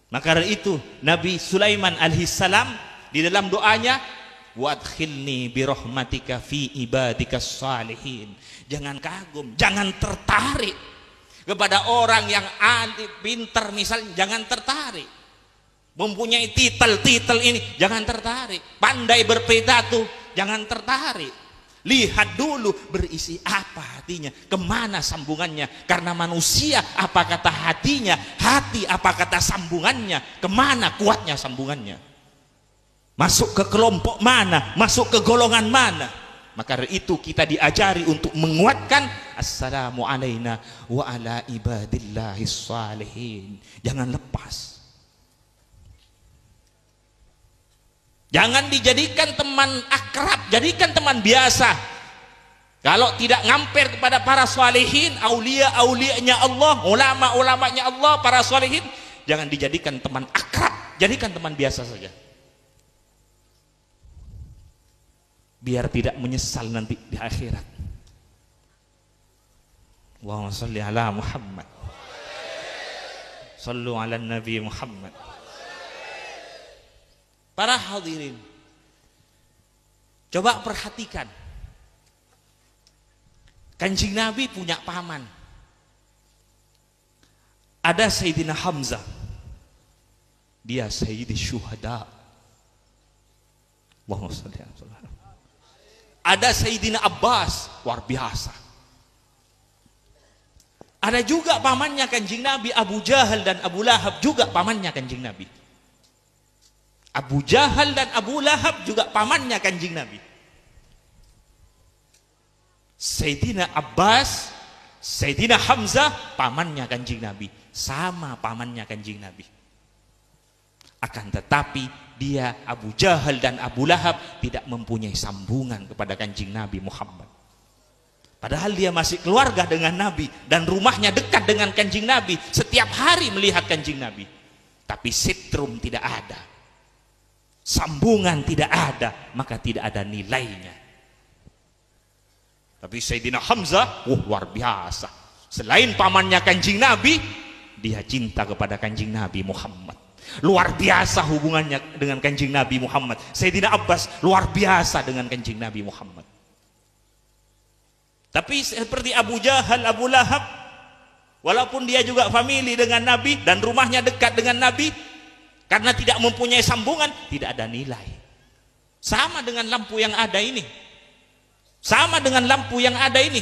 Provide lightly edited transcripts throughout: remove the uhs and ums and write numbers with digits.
Maka dari itu Nabi Sulaiman alaihissalam di dalam doanya, wadkhilni birahmatika fi ibadikas salihin. Jangan kagum, jangan tertarik kepada orang yang pintar misalnya, jangan tertarik. Mempunyai titel ini, jangan tertarik. Pandai berpidato, jangan tertarik. Lihat dulu berisi apa hatinya, kemana sambungannya. Karena manusia apa kata hatinya, hati apa kata sambungannya, kemana kuatnya sambungannya. Masuk ke kelompok mana, masuk ke golongan mana. Maka dari itu kita diajari untuk menguatkan assalamu alaina wa ala ibadillahis salihin. Jangan lepas. Jangan dijadikan teman akrab, jadikan teman biasa. Kalau tidak ngamper kepada para salihin, aulia-aulianya Allah, ulama-ulamanya Allah, para salihin, jangan dijadikan teman akrab, jadikan teman biasa saja. Biar tidak menyesal nanti di akhirat. Allahumma shalli ala Muhammad. Shallu ala Nabi Muhammad. Para hadirin, coba perhatikan. Kanjeng Nabi punya paman. Ada Sayyidina Hamzah. Dia Sayyidi Syuhada. Allahumma shalli ala Muhammad. Ada Sayyidina Abbas, luar biasa. Ada juga pamannya Kanjeng Nabi, Abu Jahal dan Abu Lahab, juga pamannya Kanjeng Nabi. Abu Jahal dan Abu Lahab juga pamannya Kanjeng Nabi. Sayyidina Abbas, Sayyidina Hamzah pamannya Kanjeng Nabi, sama pamannya Kanjeng Nabi. Akan tetapi dia Abu Jahal dan Abu Lahab tidak mempunyai sambungan kepada Kanjeng Nabi Muhammad. Padahal dia masih keluarga dengan Nabi dan rumahnya dekat dengan Kanjeng Nabi, setiap hari melihat Kanjeng Nabi. Tapi sitrum tidak ada. Sambungan tidak ada, maka tidak ada nilainya. Tapi Sayyidina Hamzah, luar biasa. Selain pamannya Kanjeng Nabi, dia cinta kepada Kanjeng Nabi Muhammad. Luar biasa hubungannya dengan Kanjeng Nabi Muhammad. Sayyidina Abbas luar biasa dengan Kanjeng Nabi Muhammad. Tapi seperti Abu Jahal, Abu Lahab, walaupun dia juga famili dengan Nabi dan rumahnya dekat dengan Nabi, karena tidak mempunyai sambungan, tidak ada nilai. Sama dengan lampu yang ada ini. Sama dengan lampu yang ada ini.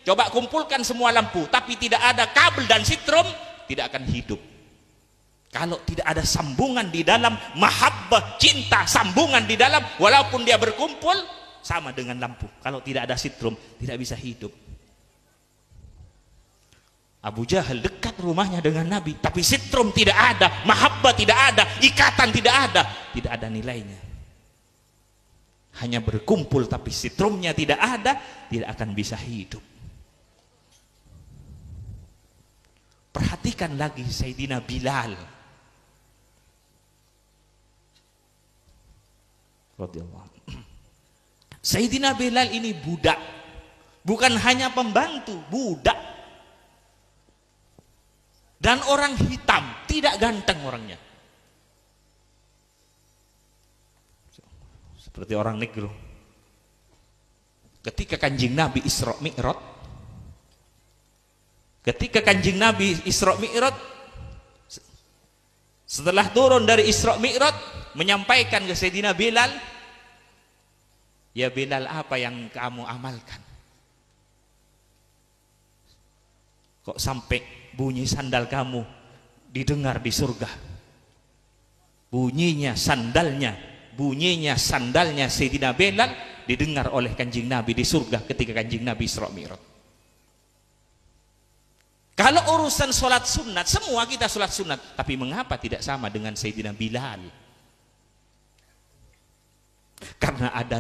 Coba kumpulkan semua lampu, tapi tidak ada kabel dan sitrom, tidak akan hidup. Kalau tidak ada sambungan di dalam, mahabbah, cinta, sambungan di dalam, walaupun dia berkumpul, sama dengan lampu. Kalau tidak ada sitrom, tidak bisa hidup. Abu Jahal dekat rumahnya dengan Nabi, tapi sitrum tidak ada, mahabbah tidak ada, ikatan tidak ada nilainya. Hanya berkumpul tapi sitrumnya tidak ada, tidak akan bisa hidup. Perhatikan lagi Sayyidina Bilal. Sayyidina Bilal ini budak, bukan hanya pembantu, budak. Dan orang hitam, tidak ganteng orangnya. Seperti orang negro. Ketika Kanjeng Nabi Isra Mi'raj, setelah turun dari Isra Mi'raj, menyampaikan ke Sayyidina Bilal, ya Bilal, apa yang kamu amalkan? Kok sampai bunyi sandal kamu didengar di surga? Bunyinya sandalnya Sayyidina Bilal didengar oleh Kanjeng Nabi di surga ketika Kanjeng Nabi Isra Mi'raj. Kalau urusan sholat sunat, semua kita sholat sunat, tapi mengapa tidak sama dengan Sayyidina Bilal? Karena ada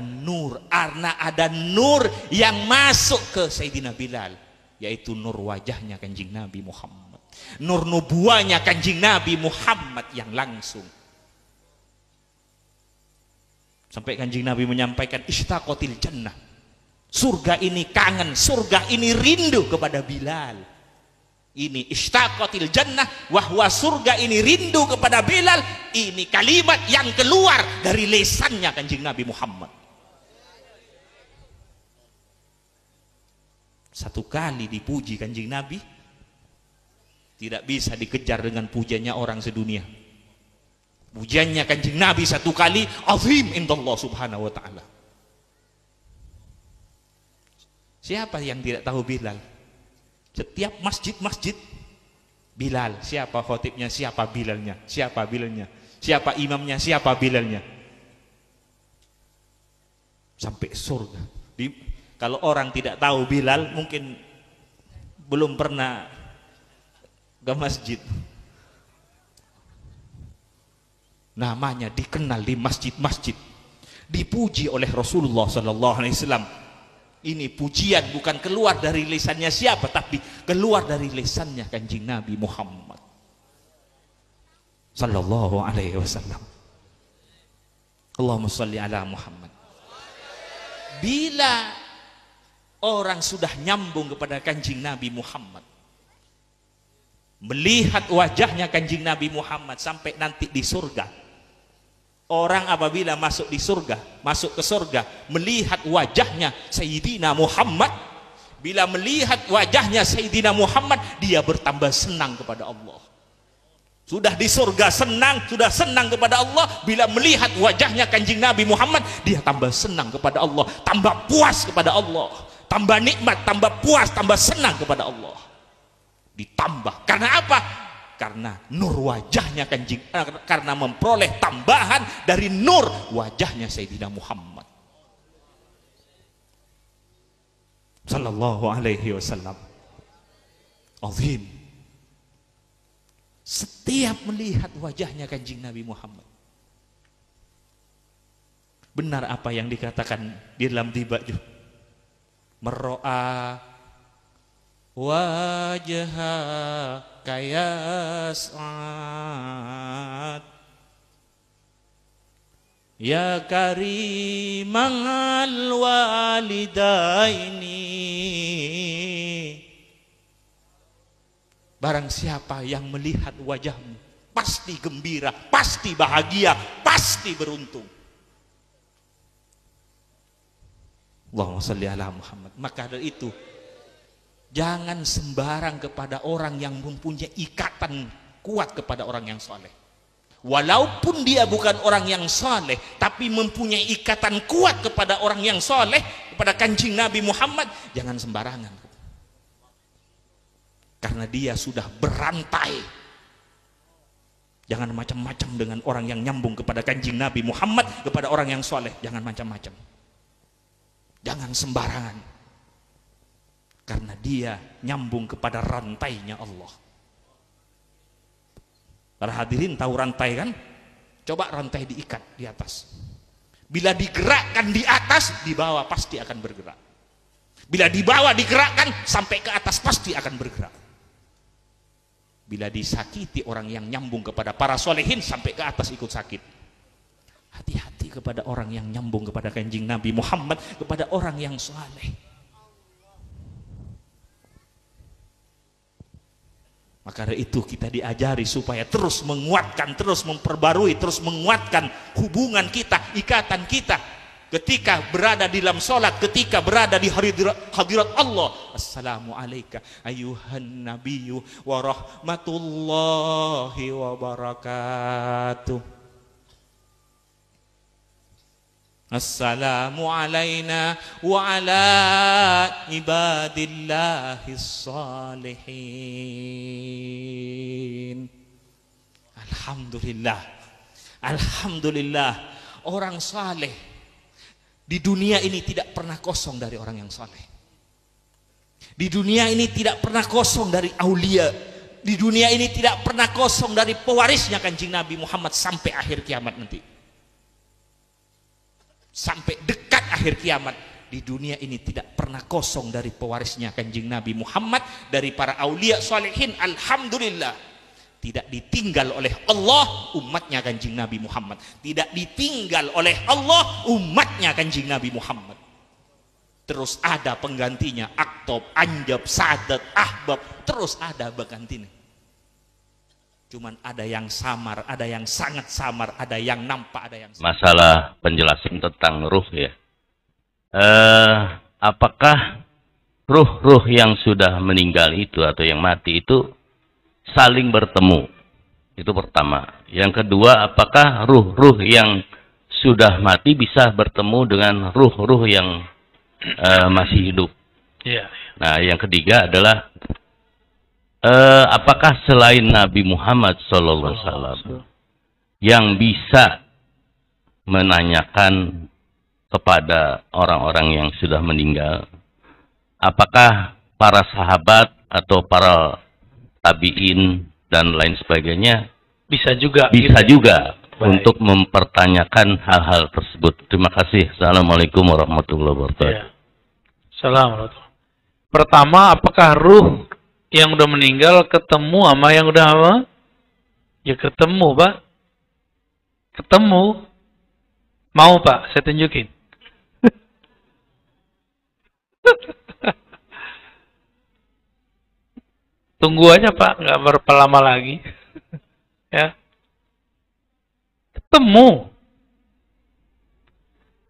nur yang masuk ke Sayyidina Bilal, yaitu nur wajahnya Kanjeng Nabi Muhammad, nur nubuahnya Kanjeng Nabi Muhammad yang langsung. Sampai Kanjeng Nabi menyampaikan, ishtaqatil jannah, surga ini kangen, surga ini rindu kepada Bilal. Ini ishtaqatil jannah, wahwa surga ini rindu kepada Bilal. Ini kalimat yang keluar dari lesannya Kanjeng Nabi Muhammad. Satu kali dipuji Kanjeng Nabi, tidak bisa dikejar dengan pujiannya orang sedunia. Pujiannya Kanjeng Nabi satu kali azim indallah subhanahu wa ta'ala. Siapa yang tidak tahu Bilal? Setiap masjid-masjid Bilal, siapa khotibnya, siapa Bilalnya, siapa Bilalnya, siapa imamnya, siapa Bilalnya. Sampai surga. Kalau orang tidak tahu Bilal, mungkin belum pernah ke masjid. Namanya dikenal di masjid-masjid, dipuji oleh Rasulullah sallallahu alaihi wasallam. Ini pujian bukan keluar dari lisannya siapa, tapi keluar dari lisannya Kanjeng Nabi Muhammad sallallahu alaihi wasallam. Allahumma shalli ala Muhammad. Bila orang sudah nyambung kepada Kanjeng Nabi Muhammad, melihat wajahnya Kanjeng Nabi Muhammad sampai nanti di surga. Orang apabila masuk di surga, masuk ke surga, melihat wajahnya Sayyidina Muhammad, bila melihat wajahnya Sayyidina Muhammad, dia bertambah senang kepada Allah. Sudah di surga senang, sudah senang kepada Allah, bila melihat wajahnya Kanjeng Nabi Muhammad, dia tambah senang kepada Allah, tambah puas kepada Allah, tambah nikmat, tambah puas, tambah senang kepada Allah. Ditambah, karena apa? Karena nur wajahnya Kanjeng, karena memperoleh tambahan dari nur wajahnya Sayyidina Muhammad sallallahu alaihi wasallam. Azim. Setiap melihat wajahnya Kanjeng Nabi Muhammad, benar apa yang dikatakan di dalam Dibaju, mero'a wajha kayas'at ya karimal walidaini. Barang siapa yang melihat wajahmu, pasti gembira, pasti bahagia, pasti beruntung. Allahumma shalli ala Muhammad. Maka dari itu, jangan sembarang kepada orang yang mempunyai ikatan kuat kepada orang yang soleh. Walaupun dia bukan orang yang soleh, tapi mempunyai ikatan kuat kepada orang yang soleh, kepada Kanjeng Nabi Muhammad, jangan sembarangan. Karena dia sudah berantai. Jangan macam-macam dengan orang yang nyambung kepada Kanjeng Nabi Muhammad, kepada orang yang soleh. Jangan macam-macam. Jangan sembarangan. Karena dia nyambung kepada rantainya Allah. Para hadirin tahu rantai kan? Coba rantai diikat di atas. Bila digerakkan di atas, di bawah pasti akan bergerak. Bila di bawah digerakkan, sampai ke atas pasti akan bergerak. Bila disakiti orang yang nyambung kepada para solehin, sampai ke atas ikut sakit. Hati-hati kepada orang yang nyambung kepada Kanjeng Nabi Muhammad, kepada orang yang saleh. Maka dari itu kita diajari supaya terus menguatkan, terus memperbarui, terus menguatkan hubungan kita, ikatan kita ketika berada di dalam sholat, ketika berada di hadirat Allah. Assalamualaikum ayuhan nabiyyu wa rahmatullahi wa barakatuh. Assalamu alayna wa ala ibadillahis salihin. Alhamdulillah. Alhamdulillah. Orang saleh di dunia ini tidak pernah kosong dari orang yang saleh. Di dunia ini tidak pernah kosong dari aulia. Di dunia ini tidak pernah kosong dari pewarisnya Kanjeng Nabi Muhammad sampai akhir kiamat nanti. Sampai dekat akhir kiamat, di dunia ini tidak pernah kosong dari pewarisnya Kanjeng Nabi Muhammad, dari para aulia salihin. Alhamdulillah, tidak ditinggal oleh Allah umatnya Kanjeng Nabi Muhammad, tidak ditinggal oleh Allah umatnya Kanjeng Nabi Muhammad. terus ada penggantinya, aktob, anjab, sadat, ahbab, terus ada penggantinya. Cuman ada yang samar, ada yang sangat samar, ada yang nampak, ada yang masalah penjelasan tentang ruh ya. Apakah ruh-ruh yang sudah meninggal itu atau yang mati itu saling bertemu? Itu pertama. Yang kedua, apakah ruh-ruh yang sudah mati bisa bertemu dengan ruh-ruh yang masih hidup? Ya. Nah, yang ketiga adalah apakah selain Nabi Muhammad SAW yang bisa menanyakan kepada orang-orang yang sudah meninggal, apakah para sahabat atau para tabi'in dan lain sebagainya bisa juga Baik. Untuk mempertanyakan hal-hal tersebut. Terima kasih. Assalamualaikum warahmatullahi wabarakatuh. Ya. Assalamualaikum. Pertama, apakah ruh yang udah meninggal ketemu sama yang udah apa? Ya ketemu, Pak. Ketemu. Mau, Pak? Saya tunjukin. Tunggu aja, Pak. Nggak berapa lama lagi. Ya. Ketemu.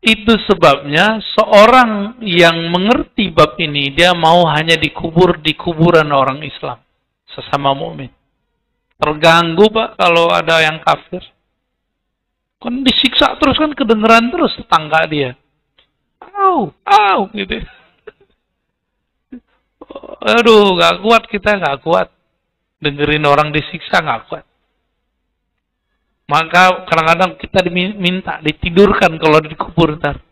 Itu sebabnya seorang yang mengerti bab ini, dia mau hanya dikubur di kuburan orang Islam. Sesama mukmin. Terganggu, Pak, kalau ada yang kafir. Kan disiksa terus, kan kedengeran terus tetangga dia. Au, gitu. Aduh, gak kuat kita, gak kuat. Dengerin orang disiksa, gak kuat. Maka kadang-kadang kita diminta ditidurkan kalau dikubur ntar.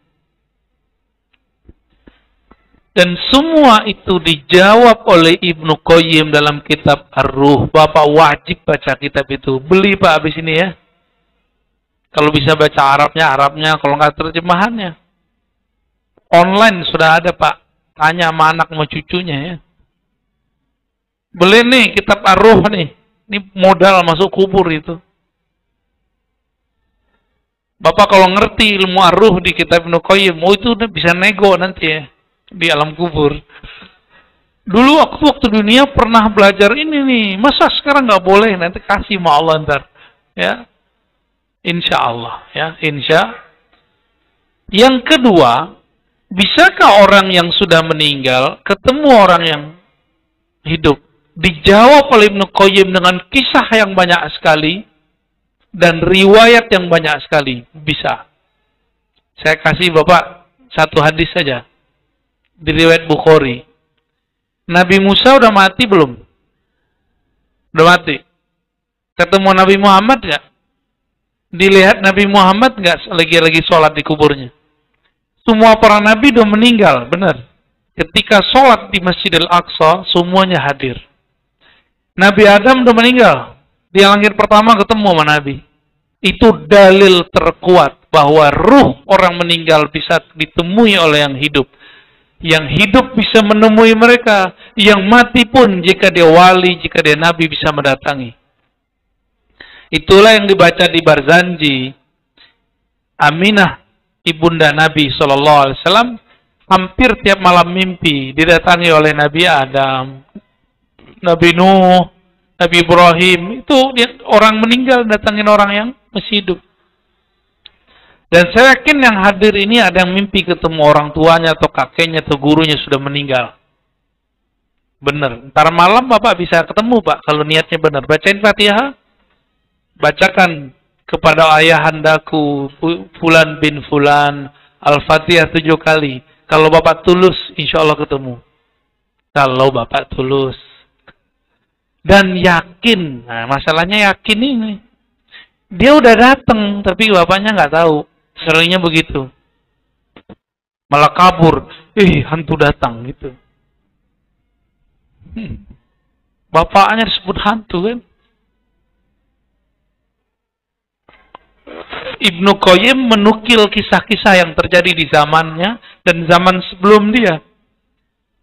Dan semua itu dijawab oleh Ibnu Qayyim dalam kitab Ar-Ruh. Bapak wajib baca kitab itu. Beli, Pak, habis ini ya. Kalau bisa baca Arabnya, kalau nggak terjemahannya. Online sudah ada, Pak. Tanya sama anak sama cucunya ya. Beli nih kitab Ar-Ruh nih. Ini modal masuk kubur itu. Bapak kalau ngerti ilmu Ar-Ruh di kitab Ibnu Qayyim, itu bisa nego nanti ya di alam kubur. Dulu waktu dunia pernah belajar ini nih, masa sekarang nggak boleh? Nanti kasih sama Allah ntar, ya. Insya Allah, ya, insya. Yang kedua, bisakah orang yang sudah meninggal ketemu orang yang hidup? Dijawab oleh Ibnu Qayyim dengan kisah yang banyak sekali. Dan riwayat yang banyak sekali. Bisa. Saya kasih Bapak satu hadis saja. Di riwayat Bukhari. Nabi Musa udah mati belum? Udah mati. Ketemu Nabi Muhammad nggak? Dilihat Nabi Muhammad nggak lagi sholat di kuburnya? Semua para Nabi udah meninggal. Benar. Ketika sholat di Masjidil Aqsa, semuanya hadir. Nabi Adam udah meninggal. Di langit pertama ketemu sama Nabi. Itu dalil terkuat bahwa ruh orang meninggal bisa ditemui oleh yang hidup. Yang hidup bisa menemui mereka. Yang mati pun jika dia wali, jika dia nabi bisa mendatangi. Itulah yang dibaca di Barzanji. Aminah, ibunda Nabi SAW, hampir tiap malam mimpi didatangi oleh Nabi Adam, Nabi Nuh, Nabi Ibrahim. Itu orang meninggal datangin orang yang masih hidup. Dan saya yakin yang hadir ini ada yang mimpi ketemu orang tuanya atau kakeknya atau gurunya sudah meninggal. Benar. Ntar malam Bapak bisa ketemu, Pak, kalau niatnya benar. Bacain Fatihah. Bacakan kepada ayahandaku Fulan bin Fulan Al-Fatihah 7 kali. Kalau Bapak tulus, insya Allah ketemu. Kalau Bapak tulus. Dan yakin. Nah, masalahnya yakin ini. Dia udah datang, tapi bapaknya nggak tahu. Seringnya begitu. Malah kabur. Hantu datang gitu. Bapaknya disebut hantu kan. Ibnu Qayyim menukil kisah-kisah yang terjadi di zamannya dan zaman sebelum dia.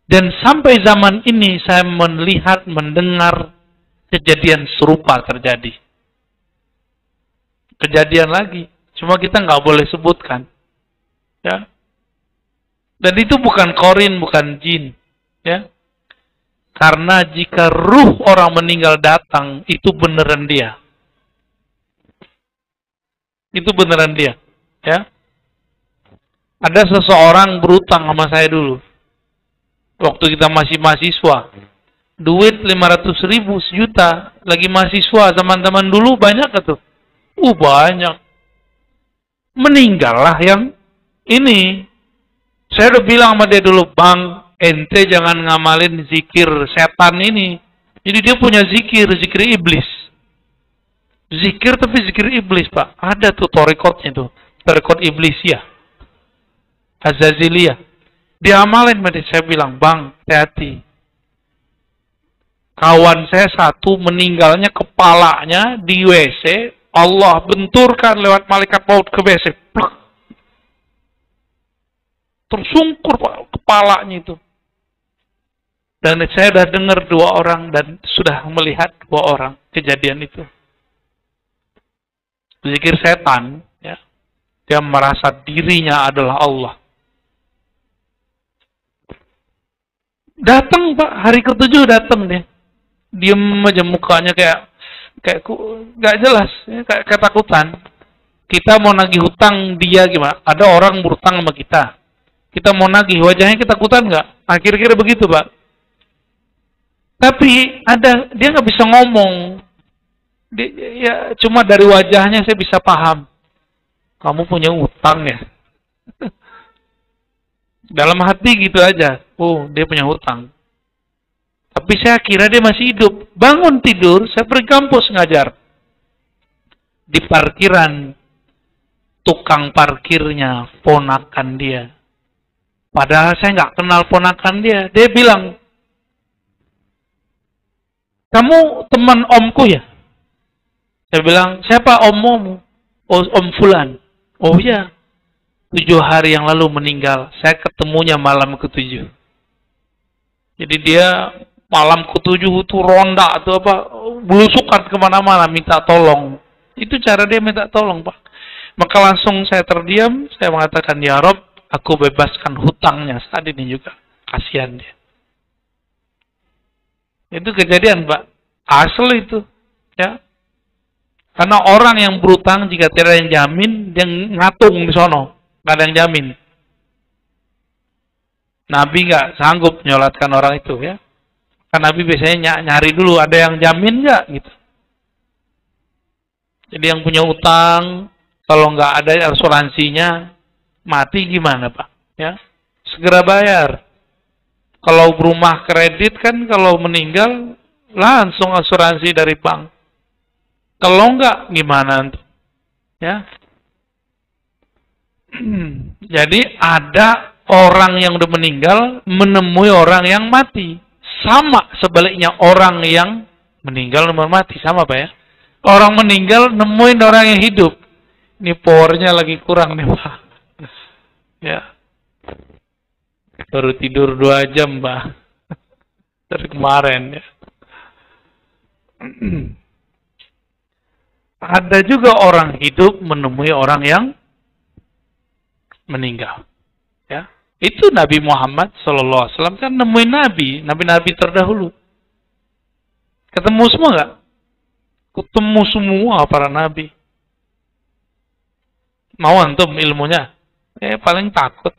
Dan sampai zaman ini saya melihat, mendengar kejadian serupa terjadi. Kejadian lagi. Cuma kita nggak boleh sebutkan. Ya. Dan itu bukan korin, bukan jin. Ya. Karena jika ruh orang meninggal datang, itu beneran dia. Itu beneran dia. Ya. Ada seseorang berutang sama saya dulu. Waktu kita masih mahasiswa. Duit 500.000, sejuta. Lagi mahasiswa, teman-teman dulu banyak gak tuh? Banyak. Meninggallah yang ini. Saya udah bilang sama dia dulu, Bang, ente jangan ngamalin zikir setan ini. Jadi dia punya zikir iblis. Zikir tapi zikir iblis, Pak. Ada tuh torikotnya tuh. Torikot iblis ya. Azaziliyah. Dia amalin, saya bilang, Bang, hati-hati. Kawan saya satu meninggalnya kepalanya di WC, Allah benturkan lewat malaikat maut ke WC. Pluk. Tersungkur Pak, kepalanya itu. Dan saya sudah dengar 2 orang dan sudah melihat 2 orang kejadian itu. Zikir setan, ya. Dia merasa dirinya adalah Allah. Datang Pak, hari ke-7 datang dia. Diem aja mukanya kayak gak jelas, ya, kayak ketakutan. Kita mau nagih hutang dia gimana? Ada orang berutang sama kita. Kita mau nagih, wajahnya ketakutan nggak? Kira-kira begitu Pak. Tapi dia nggak bisa ngomong. Ya cuma dari wajahnya saya bisa paham. Kamu punya utang ya? Dalam hati gitu aja. Dia punya hutang. Tapi saya kira dia masih hidup. Bangun tidur, saya pergi kampus ngajar. Di parkiran, tukang parkirnya ponakan dia. Padahal saya nggak kenal ponakan dia. Dia bilang, kamu teman omku ya? Saya bilang, siapa ommu? Oh, Om Fulan. Oh ya, 7 hari yang lalu meninggal. Saya ketemunya malam ke-7. Jadi dia malam ke-7 itu ronda atau apa, belusukan kemana-mana minta tolong. Itu cara dia minta tolong Pak. Maka langsung saya terdiam, saya mengatakan, ya Rob, aku bebaskan hutangnya saat ini juga. Kasihan dia. Itu kejadian Pak. Asli itu. Ya. Karena orang yang berutang jika tidak ada yang jamin, dia ngatung di sono. Nggak ada yang jamin. Nabi nggak sanggup nyolatkan orang itu ya. Kan Nabi biasanya nyari dulu ada yang jamin nggak gitu. Jadi yang punya utang, kalau nggak ada asuransinya, mati gimana Pak? Ya, segera bayar. Kalau rumah kredit kan kalau meninggal langsung asuransi dari bank. Kalau nggak gimana? Ya. Jadi ada orang yang udah meninggal menemui orang yang mati. Sama sebaliknya orang yang meninggal nemuin mati. Sama Pak ya. Orang meninggal nemuin orang yang hidup. Ini powernya lagi kurang nih Pak. Ya. Baru tidur 2 jam Pak. Dari kemarin ya. Ada juga orang hidup menemui orang yang meninggal. Ya. Itu Nabi Muhammad SAW kan nemuin nabi terdahulu. Ketemu semua nggak? Ketemu semua para nabi. Mau antum ilmunya? Paling takut.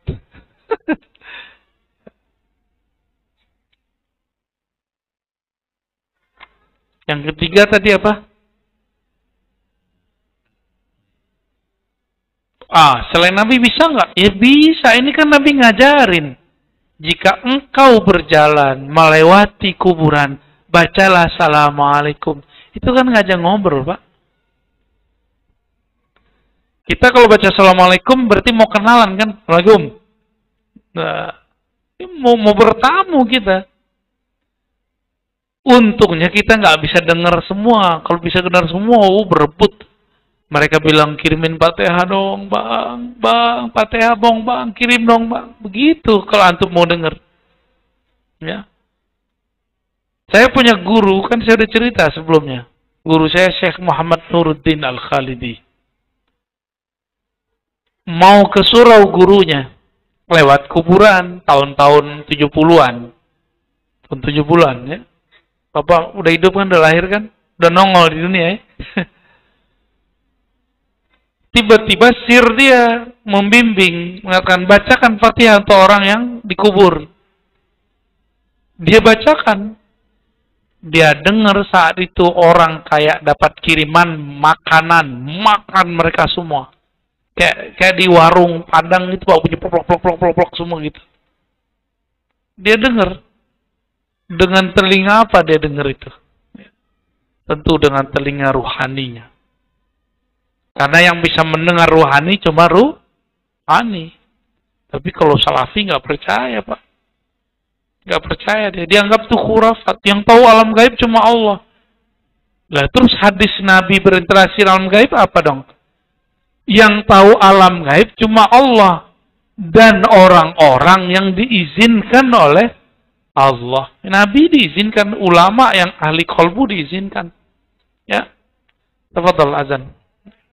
Yang ketiga tadi apa? Selain Nabi bisa nggak? Ya bisa, ini kan Nabi ngajarin. Jika engkau berjalan melewati kuburan, bacalah Assalamualaikum. Itu kan ngajak ngobrol, Pak. Kita kalau baca Assalamualaikum berarti mau kenalan kan? Assalamualaikum. Nah, mau bertamu kita. Untungnya kita nggak bisa dengar semua. Kalau bisa dengar semua, berebut. Mereka bilang, kirimin Fatihah dong, bang, Fatihah bang, kirim dong, bang. Begitu kalau antum mau dengar. Ya. Saya punya guru, kan saya udah cerita sebelumnya. Guru saya Syekh Muhammad Nuruddin Al-Khalidi. Mau ke surau gurunya. lewat kuburan tahun-tahun 70-an. Tahun 70-an ya. Bapak udah hidup kan, udah lahir kan? Udah nongol di dunia ya. Tiba-tiba sir dia membimbing, mengatakan bacakan Fatihah untuk orang yang dikubur. Dia bacakan. Dia dengar saat itu orang kayak dapat kiriman makanan, makan mereka semua. Kayak di warung Padang itu Pak, punya plok semua gitu. Dia dengar. Dengan telinga apa dia dengar itu? Tentu dengan telinga ruhaninya. Karena yang bisa mendengar ruhani cuma ruhani. Tapi kalau salafi nggak percaya Pak. Nggak percaya dia. Dia anggap itu khurafat. Yang tahu alam gaib cuma Allah. Lah terus hadis Nabi berinteraksi alam gaib apa dong? Yang tahu alam gaib cuma Allah. Dan orang-orang yang diizinkan oleh Allah. Nabi diizinkan, ulama yang ahli qalbu diizinkan. Ya. Tafadhal azan.